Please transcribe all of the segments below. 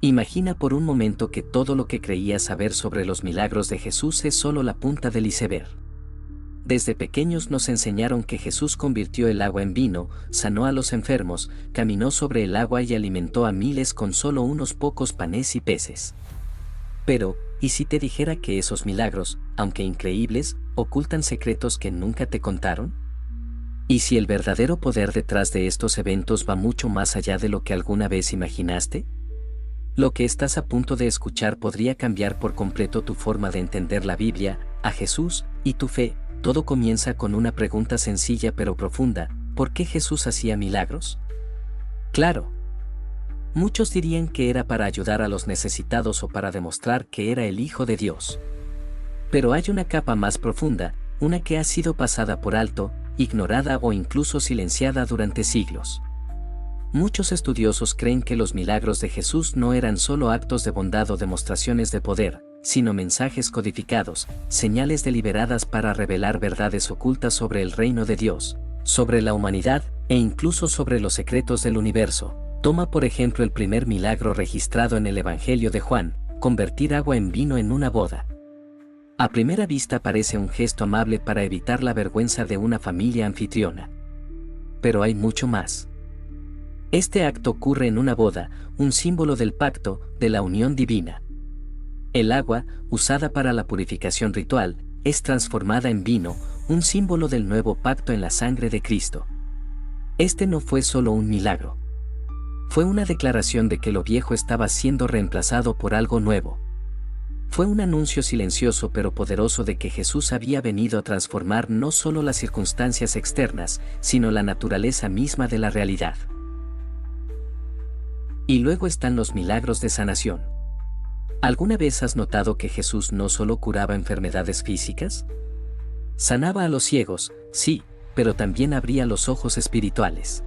Imagina por un momento que todo lo que creías saber sobre los milagros de Jesús es solo la punta del iceberg. Desde pequeños nos enseñaron que Jesús convirtió el agua en vino, sanó a los enfermos, caminó sobre el agua y alimentó a miles con solo unos pocos panes y peces. Pero, ¿y si te dijera que esos milagros, aunque increíbles, ocultan secretos que nunca te contaron? ¿Y si el verdadero poder detrás de estos eventos va mucho más allá de lo que alguna vez imaginaste? Lo que estás a punto de escuchar podría cambiar por completo tu forma de entender la Biblia, a Jesús y tu fe. Todo comienza con una pregunta sencilla pero profunda: ¿por qué Jesús hacía milagros? Claro. Muchos dirían que era para ayudar a los necesitados o para demostrar que era el Hijo de Dios. Pero hay una capa más profunda, una que ha sido pasada por alto, ignorada o incluso silenciada durante siglos. Muchos estudiosos creen que los milagros de Jesús no eran solo actos de bondad o demostraciones de poder, sino mensajes codificados, señales deliberadas para revelar verdades ocultas sobre el reino de Dios, sobre la humanidad e incluso sobre los secretos del universo. Toma por ejemplo el primer milagro registrado en el Evangelio de Juan: convertir agua en vino en una boda. A primera vista parece un gesto amable para evitar la vergüenza de una familia anfitriona. Pero hay mucho más. Este acto ocurre en una boda, un símbolo del pacto, de la unión divina. El agua, usada para la purificación ritual, es transformada en vino, un símbolo del nuevo pacto en la sangre de Cristo. Este no fue solo un milagro. Fue una declaración de que lo viejo estaba siendo reemplazado por algo nuevo. Fue un anuncio silencioso pero poderoso de que Jesús había venido a transformar no solo las circunstancias externas, sino la naturaleza misma de la realidad. Y luego están los milagros de sanación. ¿Alguna vez has notado que Jesús no solo curaba enfermedades físicas? Sanaba a los ciegos, sí, pero también abría los ojos espirituales.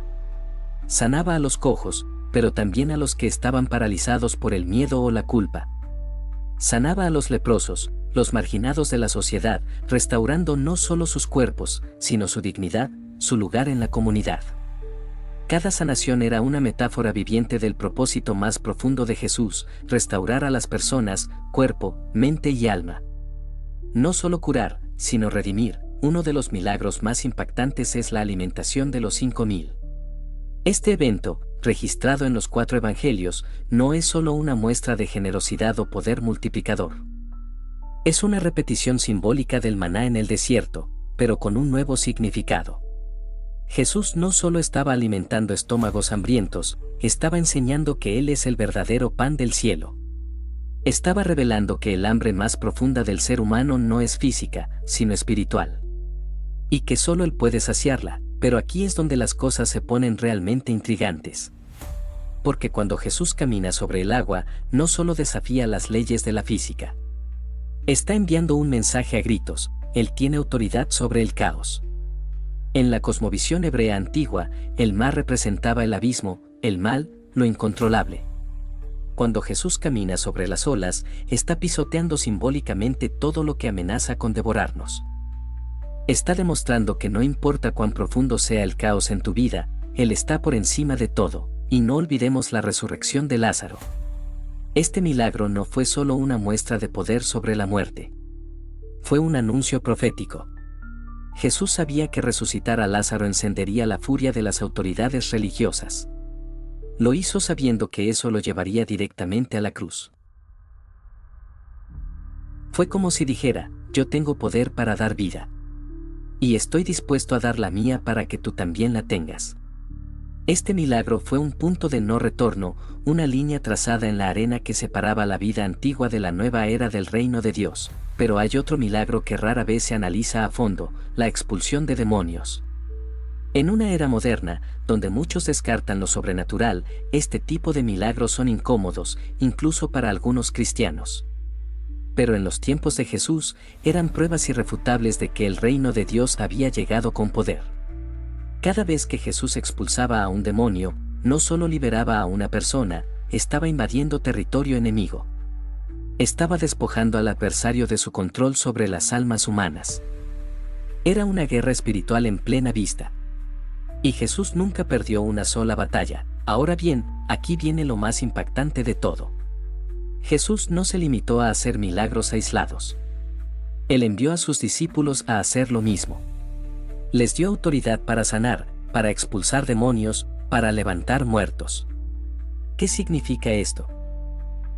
Sanaba a los cojos, pero también a los que estaban paralizados por el miedo o la culpa. Sanaba a los leprosos, los marginados de la sociedad, restaurando no solo sus cuerpos, sino su dignidad, su lugar en la comunidad. Cada sanación era una metáfora viviente del propósito más profundo de Jesús: restaurar a las personas, cuerpo, mente y alma. No solo curar, sino redimir. Uno de los milagros más impactantes es la alimentación de los 5,000. Este evento, registrado en los 4 evangelios, no es solo una muestra de generosidad o poder multiplicador. Es una repetición simbólica del maná en el desierto, pero con un nuevo significado. Jesús no solo estaba alimentando estómagos hambrientos, estaba enseñando que Él es el verdadero pan del cielo. Estaba revelando que el hambre más profunda del ser humano no es física, sino espiritual. Y que solo Él puede saciarla, pero aquí es donde las cosas se ponen realmente intrigantes. Porque cuando Jesús camina sobre el agua, no solo desafía las leyes de la física. Está enviando un mensaje a gritos: Él tiene autoridad sobre el caos. En la cosmovisión hebrea antigua, el mar representaba el abismo, el mal, lo incontrolable. Cuando Jesús camina sobre las olas, está pisoteando simbólicamente todo lo que amenaza con devorarnos. Está demostrando que no importa cuán profundo sea el caos en tu vida, Él está por encima de todo. Y no olvidemos la resurrección de Lázaro. Este milagro no fue solo una muestra de poder sobre la muerte. Fue un anuncio profético. Jesús sabía que resucitar a Lázaro encendería la furia de las autoridades religiosas. Lo hizo sabiendo que eso lo llevaría directamente a la cruz. Fue como si dijera: yo tengo poder para dar vida. Y estoy dispuesto a dar la mía para que tú también la tengas. Este milagro fue un punto de no retorno, una línea trazada en la arena que separaba la vida antigua de la nueva era del reino de Dios. Pero hay otro milagro que rara vez se analiza a fondo: la expulsión de demonios. En una era moderna, donde muchos descartan lo sobrenatural, este tipo de milagros son incómodos, incluso para algunos cristianos. Pero en los tiempos de Jesús, eran pruebas irrefutables de que el reino de Dios había llegado con poder. Cada vez que Jesús expulsaba a un demonio, no solo liberaba a una persona, estaba invadiendo territorio enemigo. Estaba despojando al adversario de su control sobre las almas humanas. Era una guerra espiritual en plena vista. Y Jesús nunca perdió una sola batalla. Ahora bien, aquí viene lo más impactante de todo. Jesús no se limitó a hacer milagros aislados. Él envió a sus discípulos a hacer lo mismo. Les dio autoridad para sanar, para expulsar demonios, para levantar muertos. ¿Qué significa esto?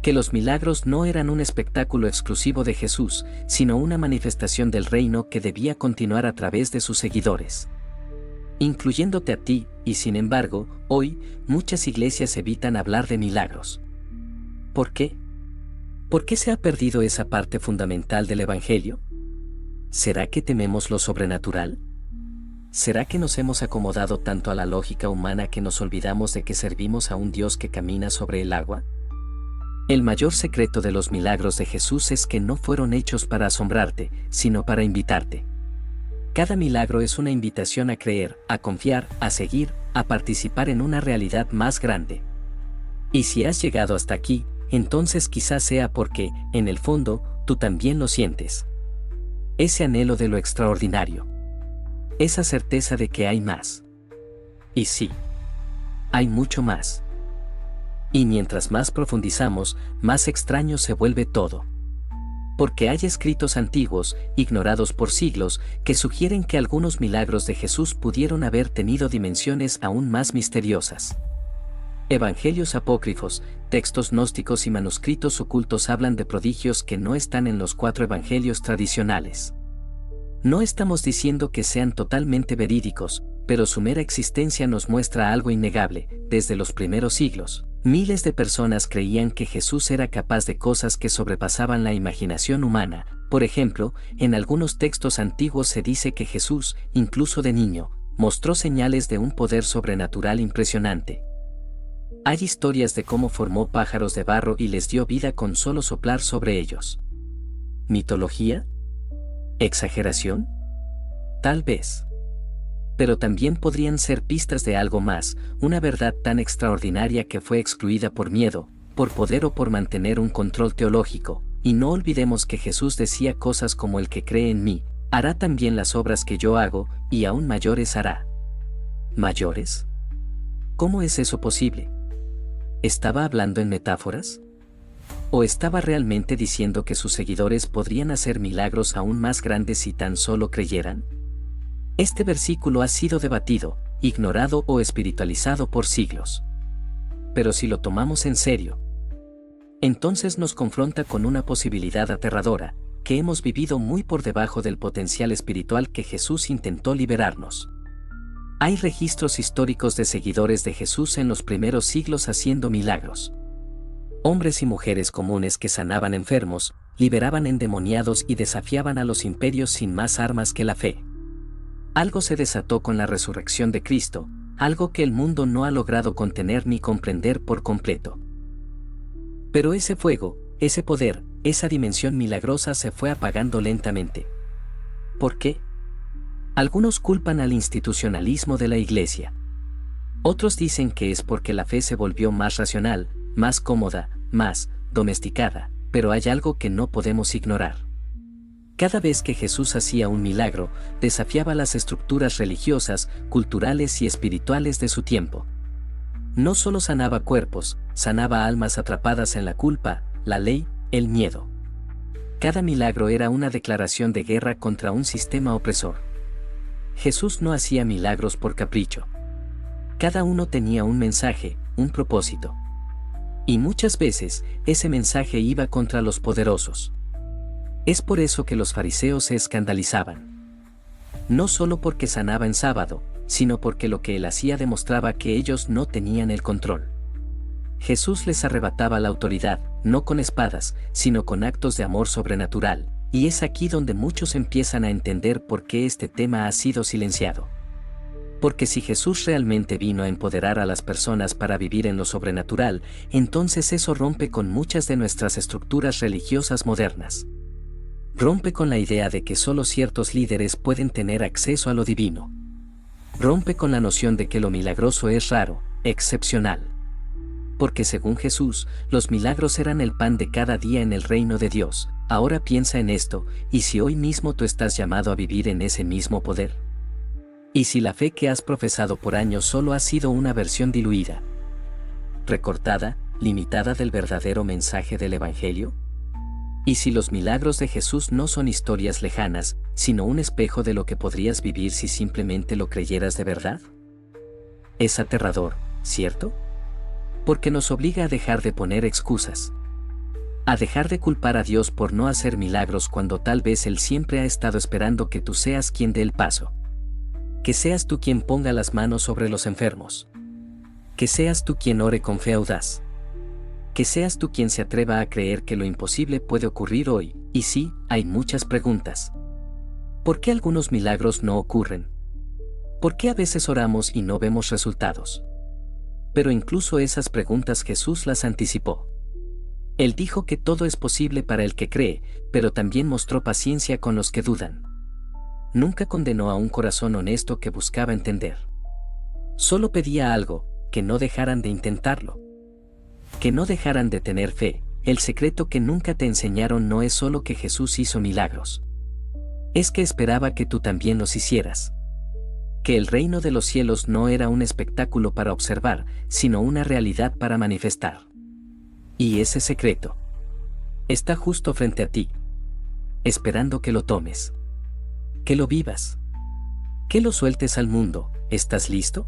Que los milagros no eran un espectáculo exclusivo de Jesús, sino una manifestación del reino que debía continuar a través de sus seguidores, incluyéndote a ti, y sin embargo, hoy, muchas iglesias evitan hablar de milagros. ¿Por qué? ¿Por qué se ha perdido esa parte fundamental del Evangelio? ¿Será que tememos lo sobrenatural? ¿Será que nos hemos acomodado tanto a la lógica humana que nos olvidamos de que servimos a un Dios que camina sobre el agua? El mayor secreto de los milagros de Jesús es que no fueron hechos para asombrarte, sino para invitarte. Cada milagro es una invitación a creer, a confiar, a seguir, a participar en una realidad más grande. Y si has llegado hasta aquí, entonces quizás sea porque, en el fondo, tú también lo sientes. Ese anhelo de lo extraordinario. Esa certeza de que hay más. Y sí, hay mucho más. Y mientras más profundizamos, más extraño se vuelve todo. Porque hay escritos antiguos, ignorados por siglos, que sugieren que algunos milagros de Jesús pudieron haber tenido dimensiones aún más misteriosas. Evangelios apócrifos, textos gnósticos y manuscritos ocultos hablan de prodigios que no están en los 4 evangelios tradicionales. No estamos diciendo que sean totalmente verídicos, pero su mera existencia nos muestra algo innegable. Desde los primeros siglos, miles de personas creían que Jesús era capaz de cosas que sobrepasaban la imaginación humana. Por ejemplo, en algunos textos antiguos se dice que Jesús, incluso de niño, mostró señales de un poder sobrenatural impresionante. Hay historias de cómo formó pájaros de barro y les dio vida con solo soplar sobre ellos. ¿Mitología? ¿Exageración? Tal vez. Pero también podrían ser pistas de algo más, una verdad tan extraordinaria que fue excluida por miedo, por poder o por mantener un control teológico. Y no olvidemos que Jesús decía cosas como: el que cree en mí, hará también las obras que yo hago, y aún mayores hará. ¿Mayores? ¿Cómo es eso posible? ¿Estaba hablando en metáforas? ¿O estaba realmente diciendo que sus seguidores podrían hacer milagros aún más grandes si tan solo creyeran? Este versículo ha sido debatido, ignorado o espiritualizado por siglos. Pero si lo tomamos en serio, entonces nos confronta con una posibilidad aterradora, que hemos vivido muy por debajo del potencial espiritual que Jesús intentó liberarnos. Hay registros históricos de seguidores de Jesús en los primeros siglos haciendo milagros. Hombres y mujeres comunes que sanaban enfermos, liberaban endemoniados y desafiaban a los imperios sin más armas que la fe. Algo se desató con la resurrección de Cristo, algo que el mundo no ha logrado contener ni comprender por completo. Pero ese fuego, ese poder, esa dimensión milagrosa se fue apagando lentamente. ¿Por qué? Algunos culpan al institucionalismo de la Iglesia. Otros dicen que es porque la fe se volvió más racional, más cómoda, más domesticada, pero hay algo que no podemos ignorar. Cada vez que Jesús hacía un milagro, desafiaba las estructuras religiosas, culturales y espirituales de su tiempo. No solo sanaba cuerpos, sanaba almas atrapadas en la culpa, la ley, el miedo. Cada milagro era una declaración de guerra contra un sistema opresor. Jesús no hacía milagros por capricho. Cada uno tenía un mensaje, un propósito. Y muchas veces, ese mensaje iba contra los poderosos. Es por eso que los fariseos se escandalizaban. No solo porque sanaba en sábado, sino porque lo que él hacía demostraba que ellos no tenían el control. Jesús les arrebataba la autoridad, no con espadas, sino con actos de amor sobrenatural, y es aquí donde muchos empiezan a entender por qué este tema ha sido silenciado. Porque si Jesús realmente vino a empoderar a las personas para vivir en lo sobrenatural, entonces eso rompe con muchas de nuestras estructuras religiosas modernas. Rompe con la idea de que solo ciertos líderes pueden tener acceso a lo divino. Rompe con la noción de que lo milagroso es raro, excepcional. Porque según Jesús, los milagros eran el pan de cada día en el reino de Dios. Ahora piensa en esto, y si hoy mismo tú estás llamado a vivir en ese mismo poder. Y si la fe que has profesado por años solo ha sido una versión diluida, recortada, limitada del verdadero mensaje del Evangelio? ¿Y si los milagros de Jesús no son historias lejanas, sino un espejo de lo que podrías vivir si simplemente lo creyeras de verdad? Es aterrador, ¿cierto? Porque nos obliga a dejar de poner excusas. A dejar de culpar a Dios por no hacer milagros cuando tal vez Él siempre ha estado esperando que tú seas quien dé el paso. Que seas tú quien ponga las manos sobre los enfermos. Que seas tú quien ore con fe audaz. Que seas tú quien se atreva a creer que lo imposible puede ocurrir hoy. Y sí, hay muchas preguntas. ¿Por qué algunos milagros no ocurren? ¿Por qué a veces oramos y no vemos resultados? Pero incluso esas preguntas Jesús las anticipó. Él dijo que todo es posible para el que cree, pero también mostró paciencia con los que dudan. Nunca condenó a un corazón honesto que buscaba entender. Solo pedía algo, que no dejaran de intentarlo. Que no dejaran de tener fe. El secreto que nunca te enseñaron no es solo que Jesús hizo milagros. Es que esperaba que tú también los hicieras. Que el reino de los cielos no era un espectáculo para observar, sino una realidad para manifestar. Y ese secreto está justo frente a ti, esperando que lo tomes, que lo vivas, que lo sueltes al mundo. ¿Estás listo?